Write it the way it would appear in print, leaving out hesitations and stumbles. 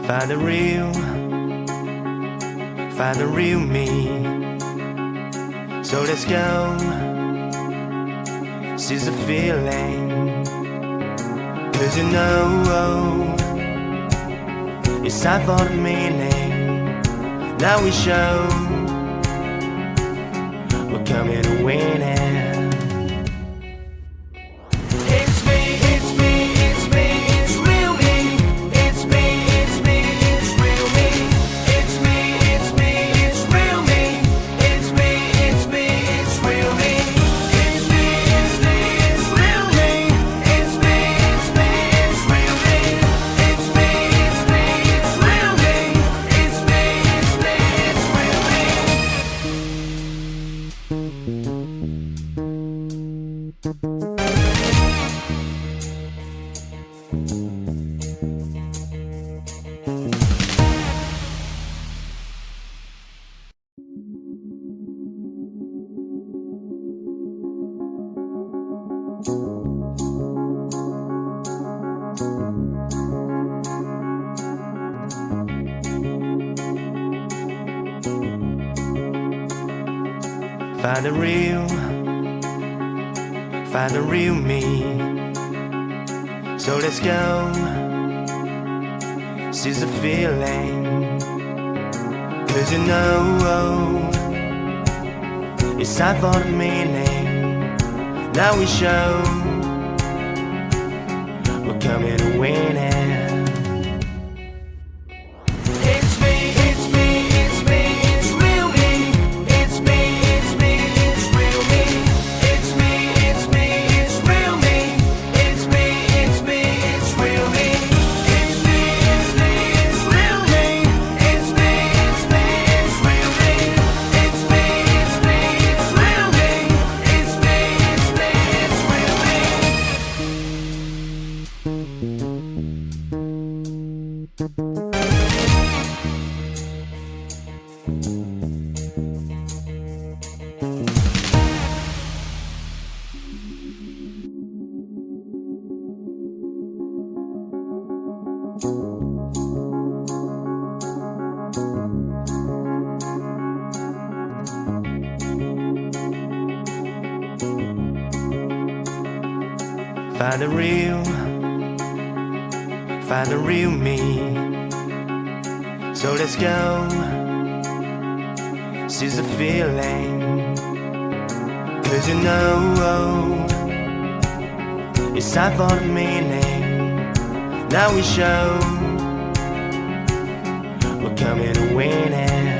Find the real me. So let's go, seize the feeling. 'Cause you know it's time for the meaning. Now we show we're coming to win it. Find the real me. So let's go, seize the feeling. 'Cause you know it's time for the meaning. Now we show we're coming to win it. Find the real me. So let's go, seize the feeling. 'Cause you know it's time for the meaning. Now we show we're coming to win it.